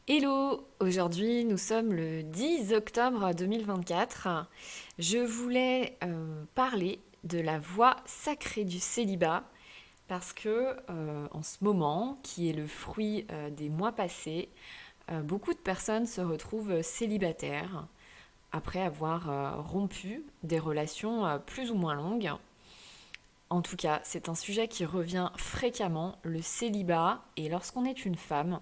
Hello, aujourd'hui nous sommes le 10 octobre 2024. Je voulais parler de la voie sacrée du célibat parce que en ce moment, qui est le fruit des mois passés, beaucoup de personnes se retrouvent célibataires après avoir rompu des relations plus ou moins longues. En tout cas, c'est un sujet qui revient fréquemment, le célibat, et lorsqu'on est une femme,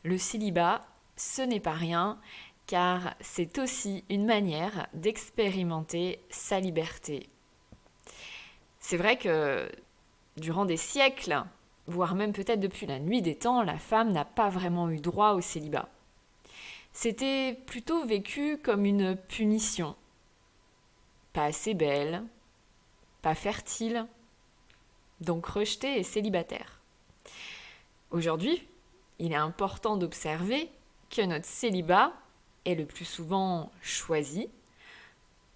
le célibat, ce n'est pas rien, car c'est aussi une manière d'expérimenter sa liberté. C'est vrai que durant des siècles, voire même peut-être depuis la nuit des temps, la femme n'a pas vraiment eu droit au célibat. C'était plutôt vécu comme une punition. Pas assez belle, pas fertile, donc rejetée et célibataire. Aujourd'hui, il est important d'observer que notre célibat est le plus souvent choisi,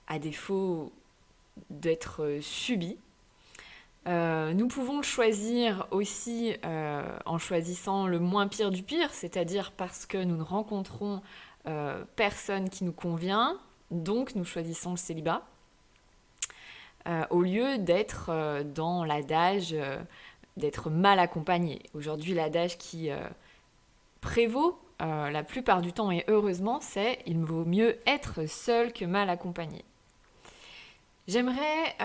à défaut d'être subi. Nous pouvons le choisir aussi en choisissant le moins pire du pire, c'est-à-dire parce que nous ne rencontrons personne qui nous convient, donc nous choisissons le célibat, au lieu d'être dans l'adage d'être mal accompagné. Aujourd'hui, l'adage qui prévaut la plupart du temps et heureusement, c'est il vaut mieux être seul que mal accompagné. J'aimerais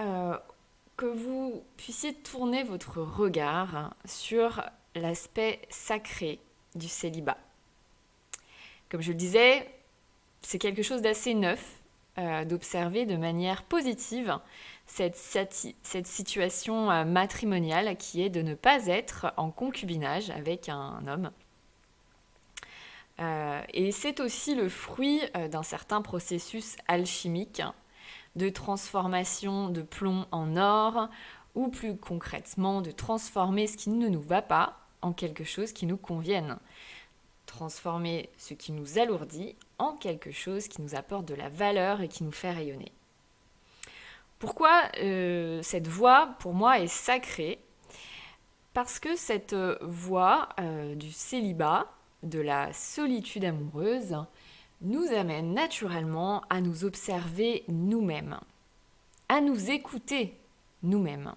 que vous puissiez tourner votre regard sur l'aspect sacré du célibat. Comme je le disais, c'est quelque chose d'assez neuf d'observer de manière positive cette situation matrimoniale qui est de ne pas être en concubinage avec un homme. Et c'est aussi le fruit d'un certain processus alchimique de transformation de plomb en or, ou plus concrètement de transformer ce qui ne nous va pas en quelque chose qui nous convienne. Transformer ce qui nous alourdit en quelque chose qui nous apporte de la valeur et qui nous fait rayonner. Pourquoi cette voie, pour moi, est sacrée ? Parce que cette voie du célibat, de la solitude amoureuse, nous amène naturellement à nous observer nous-mêmes, à nous écouter nous-mêmes,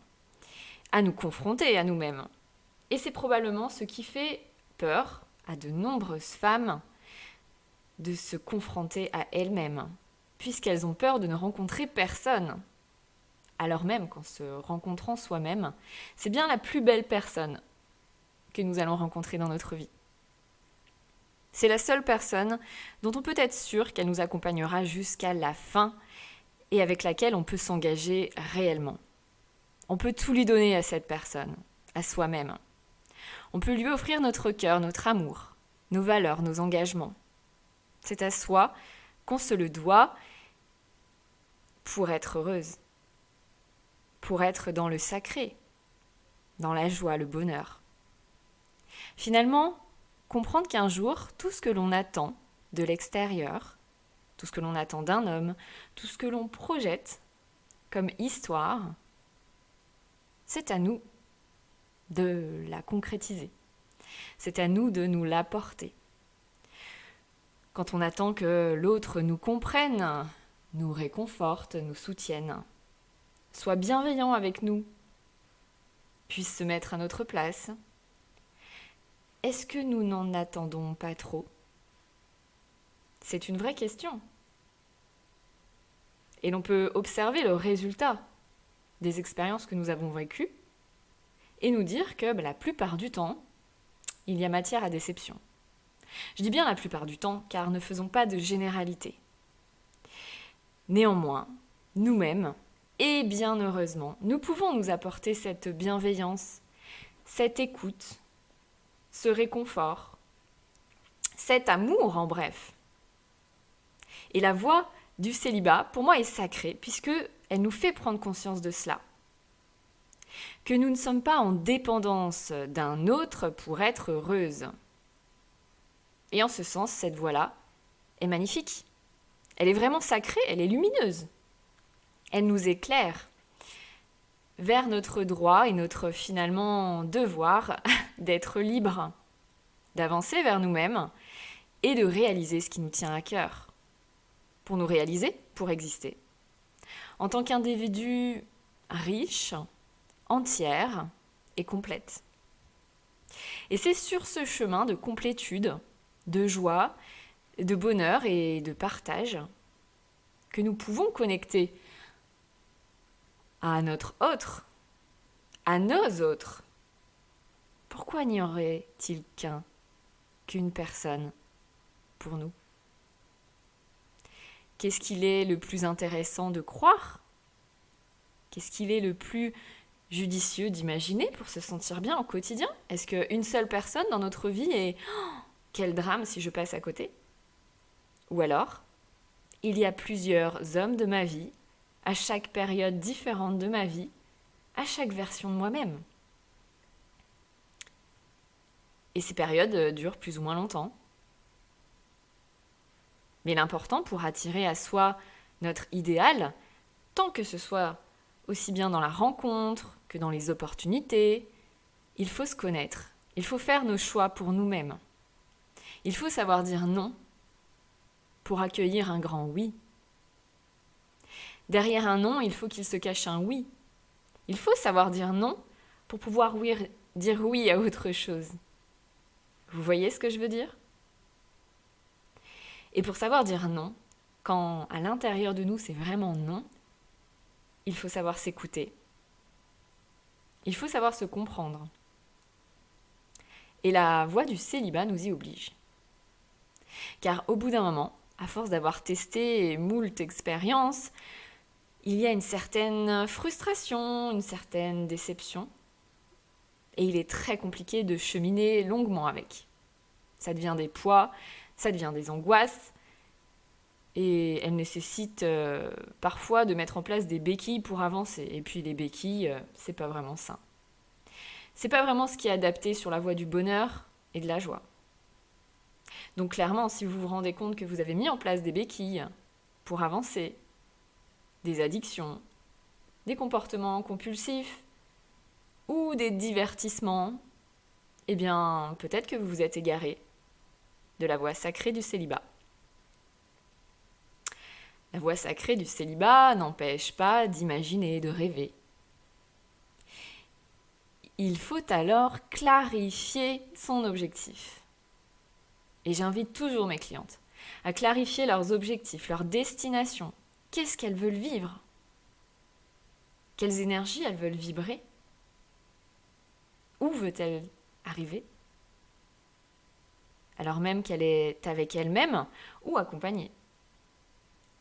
à nous confronter à nous-mêmes. Et c'est probablement ce qui fait peur à de nombreuses femmes de se confronter à elles-mêmes, puisqu'elles ont peur de ne rencontrer personne. Alors même qu'en se rencontrant soi-même, c'est bien la plus belle personne que nous allons rencontrer dans notre vie. C'est la seule personne dont on peut être sûr qu'elle nous accompagnera jusqu'à la fin et avec laquelle on peut s'engager réellement. On peut tout lui donner à cette personne, à soi-même. On peut lui offrir notre cœur, notre amour, nos valeurs, nos engagements. C'est à soi qu'on se le doit pour être heureuse, pour être dans le sacré, dans la joie, le bonheur. Finalement, comprendre qu'un jour, tout ce que l'on attend de l'extérieur, tout ce que l'on attend d'un homme, tout ce que l'on projette comme histoire, c'est à nous de la concrétiser. C'est à nous de nous l'apporter. Quand on attend que l'autre nous comprenne, nous réconforte, nous soutienne, soit bienveillant avec nous, puisse se mettre à notre place, est-ce que nous n'en attendons pas trop ? C'est une vraie question. Et l'on peut observer le résultat des expériences que nous avons vécues et nous dire que la plupart du temps, il y a matière à déception. Je dis bien la plupart du temps, car ne faisons pas de généralité. Néanmoins, nous-mêmes, et bien heureusement, nous pouvons nous apporter cette bienveillance, cette écoute, ce réconfort, cet amour en bref. Et la voie du célibat, pour moi, est sacrée, puisqu'elle nous fait prendre conscience de cela. Que nous ne sommes pas en dépendance d'un autre pour être heureuses. Et en ce sens, cette voie-là est magnifique. Elle est vraiment sacrée, elle est lumineuse. Elle nous éclaire vers notre droit et notre finalement devoir d'être libre, d'avancer vers nous-mêmes et de réaliser ce qui nous tient à cœur. Pour nous réaliser, pour exister. En tant qu'individu riche, entière et complète. Et c'est sur ce chemin de complétude, de joie, de bonheur et de partage que nous pouvons connecter à notre autre, à nos autres. Pourquoi n'y aurait-il qu'une personne pour nous? Qu'est-ce qu'il est le plus intéressant de croire? Qu'est-ce qu'il est le plus judicieux d'imaginer pour se sentir bien au quotidien? Est-ce qu'une seule personne dans notre vie est quel drame si je passe à côté? Ou alors, il y a plusieurs hommes de ma vie, à chaque période différente de ma vie, à chaque version de moi-même. Et ces périodes durent plus ou moins longtemps. Mais l'important pour attirer à soi notre idéal, tant que ce soit aussi bien dans la rencontre que dans les opportunités, il faut se connaître. Il faut faire nos choix pour nous-mêmes. Il faut savoir dire non pour accueillir un grand oui. Derrière un non, il faut qu'il se cache un oui. Il faut savoir dire non pour pouvoir dire oui à autre chose. Vous voyez ce que je veux dire? Et pour savoir dire non, quand à l'intérieur de nous c'est vraiment non, il faut savoir s'écouter. Il faut savoir se comprendre. Et la voie du célibat nous y oblige. Car au bout d'un moment, à force d'avoir testé moult expériences, il y a une certaine frustration, une certaine déception. Et il est très compliqué de cheminer longuement avec. Ça devient des poids, ça devient des angoisses. Et elle nécessite parfois de mettre en place des béquilles pour avancer. Et puis les béquilles, c'est pas vraiment sain. C'est pas vraiment ce qui est adapté sur la voie du bonheur et de la joie. Donc clairement, si vous vous rendez compte que vous avez mis en place des béquilles pour avancer, des addictions, des comportements compulsifs ou des divertissements, eh bien peut-être que vous vous êtes égaré de la voie sacrée du célibat. La voie sacrée du célibat n'empêche pas d'imaginer, de rêver. Il faut alors clarifier son objectif. Et j'invite toujours mes clientes à clarifier leurs objectifs, leur destination. Qu'est-ce qu'elles veulent vivre? Quelles énergies elles veulent vibrer? Où veut-elle arriver? Alors même qu'elle est avec elle-même ou accompagnée.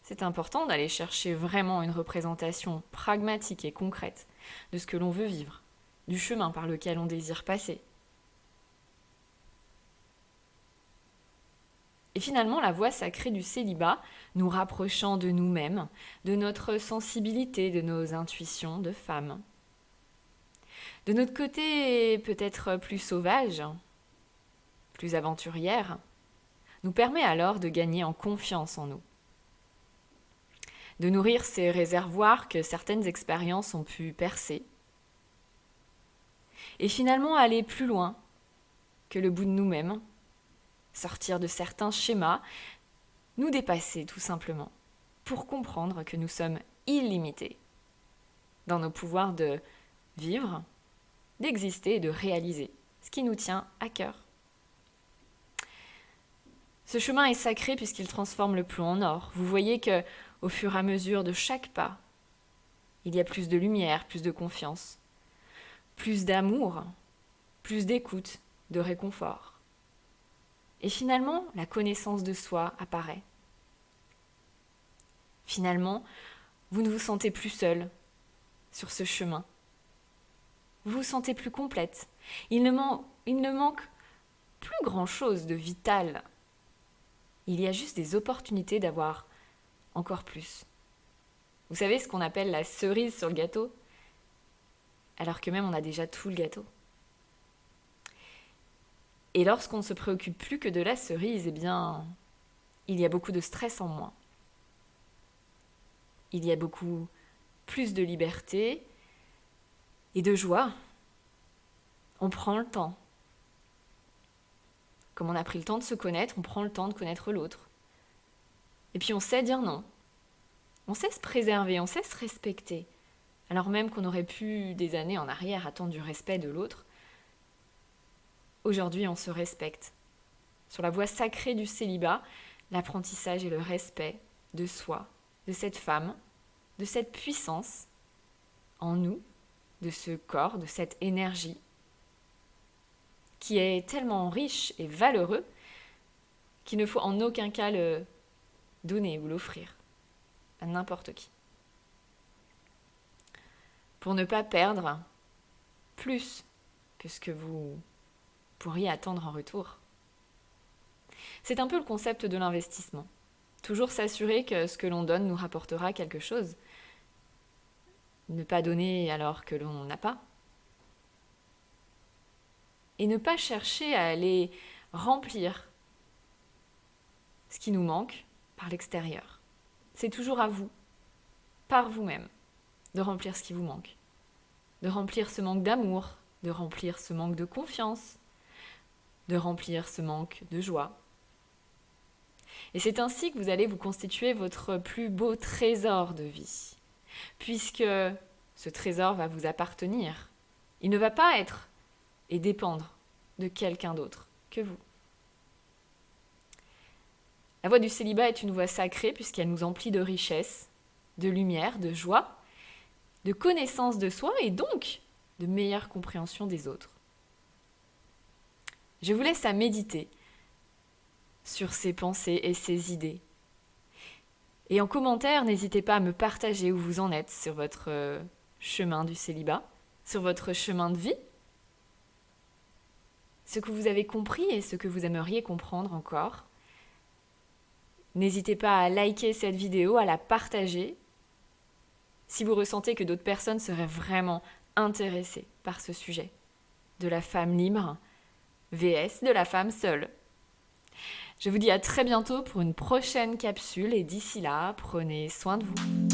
C'est important d'aller chercher vraiment une représentation pragmatique et concrète de ce que l'on veut vivre, du chemin par lequel on désire passer. Et finalement, la voie sacrée du célibat, nous rapprochant de nous-mêmes, de notre sensibilité, de nos intuitions de femmes. De notre côté peut-être plus sauvage, plus aventurière, nous permet alors de gagner en confiance en nous. De nourrir ces réservoirs que certaines expériences ont pu percer. Et finalement aller plus loin que le bout de nous-mêmes, sortir de certains schémas, nous dépasser tout simplement, pour comprendre que nous sommes illimités dans nos pouvoirs de vivre, d'exister et de réaliser ce qui nous tient à cœur. Ce chemin est sacré puisqu'il transforme le plomb en or. Vous voyez que au fur et à mesure de chaque pas, il y a plus de lumière, plus de confiance, plus d'amour, plus d'écoute, de réconfort. Et finalement, la connaissance de soi apparaît. Finalement, vous ne vous sentez plus seul sur ce chemin. Vous vous sentez plus complète. Il ne manque plus grand-chose de vital. Il y a juste des opportunités d'avoir encore plus. Vous savez ce qu'on appelle la cerise sur le gâteau? Alors que même on a déjà tout le gâteau. Et lorsqu'on ne se préoccupe plus que de la cerise, eh bien, il y a beaucoup de stress en moins. Il y a beaucoup plus de liberté et de joie. On prend le temps. Comme on a pris le temps de se connaître, on prend le temps de connaître l'autre. Et puis on sait dire non. On sait se préserver, on sait se respecter. Alors même qu'on aurait pu, des années en arrière, attendre du respect de l'autre, aujourd'hui on se respecte. Sur la voie sacrée du célibat, l'apprentissage et le respect de soi, de cette femme, de cette puissance en nous, de ce corps, de cette énergie, qui est tellement riche et valeureux qu'il ne faut en aucun cas le donner ou l'offrir à n'importe qui. Pour ne pas perdre plus que ce que vous pourriez attendre en retour. C'est un peu le concept de l'investissement. Toujours s'assurer que ce que l'on donne nous rapportera quelque chose. Ne pas donner alors que l'on n'a pas. Et ne pas chercher à aller remplir ce qui nous manque par l'extérieur. C'est toujours à vous, par vous-même, de remplir ce qui vous manque. De remplir ce manque d'amour, de remplir ce manque de confiance, de remplir ce manque de joie. Et c'est ainsi que vous allez vous constituer votre plus beau trésor de vie. Puisque ce trésor va vous appartenir. Il ne va pas être et dépendre de quelqu'un d'autre que vous. La voie du célibat est une voie sacrée puisqu'elle nous emplit de richesse, de lumière, de joie, de connaissance de soi et donc de meilleure compréhension des autres. Je vous laisse à méditer sur ces pensées et ces idées. Et en commentaire, n'hésitez pas à me partager où vous en êtes sur votre chemin du célibat, sur votre chemin de vie, ce que vous avez compris et ce que vous aimeriez comprendre encore. N'hésitez pas à liker cette vidéo, à la partager, si vous ressentez que d'autres personnes seraient vraiment intéressées par ce sujet, de la femme libre vs de la femme seule. Je vous dis à très bientôt pour une prochaine capsule et d'ici là, prenez soin de vous.